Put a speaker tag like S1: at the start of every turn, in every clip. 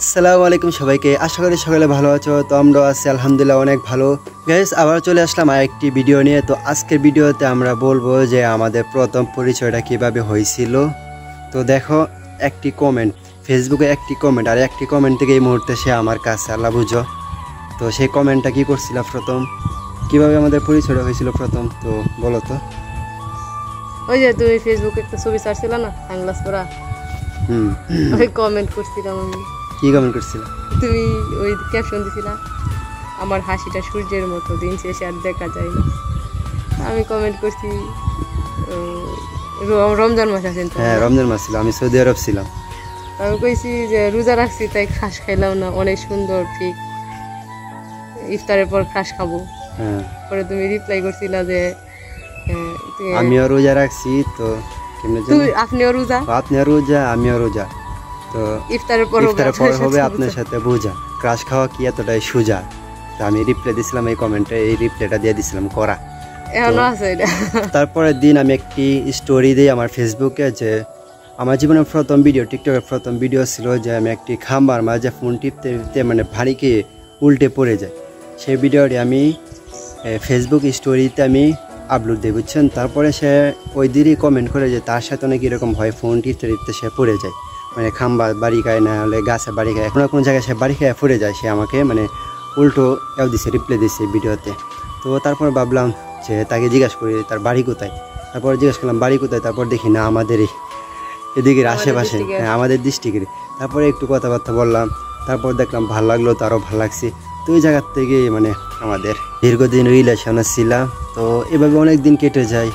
S1: আসসালামু আলাইকুম সবাইকে, আশা করি সকালে ভালো আছো। তো আমরা আছি আলহামদুলিল্লাহ অনেক ভালো। গাইস, আবার চলে আসলাম আরেকটি ভিডিও নিয়ে। তো আজকের ভিডিওতে আমরা বলবো যে আমাদের প্রথম পরিচয়টা কিভাবে হয়েছিল। তো দেখো, একটি কমেন্ট, ফেসবুকে একটি কমেন্ট, আর একটি কমেন্ট থেকে এই মুহূর্তে সে আমার কাছে, আল্লাহ বুঝো। তো সেই কমেন্টটা কি করছিল প্রথম, কিভাবে আমাদের পরিচয়টা হয়েছিল প্রথম, তো বলো তো।
S2: ওই যে তুমি ফেসবুকে একটা ছবি ছাড়ছিল না, সানগ্লাস পরা, ওই কমেন্ট করছিলাম আমি।
S1: কি কমেন্ট করছিল?
S2: তুমি ওই ক্যাপশন দিছিলা, আমার হাসিটা সূর্যের মতো, দিন শেষে আর দেখা যায় না। আমি কমেন্ট করছি রমজান মাস আছেন তো।
S1: হ্যাঁ, রমজান মাস ছিল, আমি সৌদি আরব ছিলাম।
S2: আমি কইছি যে রোজা রাখছি তাই খাস খাইলাম না, অনেক সুন্দর, ঠিক ইফতারের পর খাস খাবো।
S1: হ্যাঁ,
S2: পরে তুমি রিপ্লাই করছিলা যে
S1: আমিও রোজা রাখছি। তো
S2: আপনিও রোজা,
S1: আপনিও রোজা, আমিও রোজা। তো
S2: ইফতারের পর
S1: হবে আপনার সাথে বুঝা, ক্রাশ খাওয়া কি এতটাই সোজা। তো আমি রিপ্লাই দিছিলাম এই কমেন্টে, এই রিপ্লাইটা দিয়ে দিছিলাম করা।
S2: এখনো আছে এটা।
S1: তারপরের দিন আমি একটি স্টোরি দিই আমার ফেসবুকে যে আমার জীবনের প্রথম ভিডিও, টিকটকের প্রথম ভিডিও ছিল যে আমি একটি খাম্বার মাঝে ফোন টিপতে টিপতে মানে ভারীকে উল্টে পড়ে যায়। সেই ভিডিওটি আমি ফেসবুক স্টোরিতে আমি আপলোড দিই, বুঝছেন। তারপরে সে ওই দিনই কমেন্ট করে যে তার সাথে অনেক এরকম হয়, ফোন টিপতে টিপতে সে পড়ে যায়, মানে খাম্বা বাড়ি খায়, না হলে গাছে বাড়ি খায়, কোনো কোনো জায়গায় সে বাড়ি খায় পড়ে যায়। সে আমাকে মানে উল্টো দিছে, রিপ্লাই দিছে ভিডিওতে। তো তারপর ভাবলাম যে তাকে জিজ্ঞাসা করি তার বাড়ি কোথায়। তারপর জিজ্ঞাসা করলাম বাড়ি কোথায়, তারপর দেখি না আমাদেরই এদিকের আশেপাশে, হ্যাঁ আমাদের ডিস্ট্রিক্টের। তারপরে একটু কথাবার্তা বললাম, তারপর দেখলাম ভালো লাগলো, তারও ভালো লাগছে। তো ওই জায়গার থেকে মানে আমাদের দীর্ঘদিন রিলেশনে ছিলাম। তো এভাবে অনেক দিন কেটে যায়।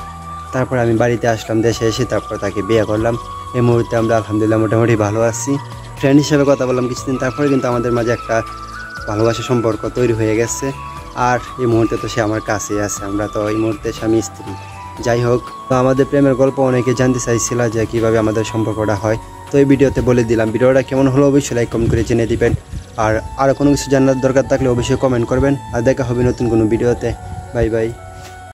S1: তারপর আমি বাড়িতে আসলাম, দেশে এসে তারপর তাকে বিয়ে করলাম। এই মুহূর্তে আমরা আলহামদুলিল্লাহ মোটামুটি ভালো আছি, ফ্রেন্ড হিসেবে কথা বললাম কিছুদিন। তারপরে কিন্তু আমাদের মাঝে একটা ভালোবাসার সম্পর্ক তৈরি হয়ে গেছে। আর এই মুহূর্তে তো সে আমার কাছেই আছে, আমরা তো এই মুহূর্তে স্বামী স্ত্রী। যাই হোক, তো আমাদের প্রেমের গল্প অনেকে জানতে চাইছিল যে কীভাবে আমাদের সম্পর্কটা হয়। তো এই ভিডিওতে বলে দিলাম। ভিডিওটা কেমন হলো অবশ্যই লাইক কমেন্ট করে জেনে দিবেন। আর আরও কোনো কিছু জানার দরকার থাকলে অবশ্যই কমেন্ট করবেন। আর দেখা হবে নতুন কোনো ভিডিওতে। Bye bye.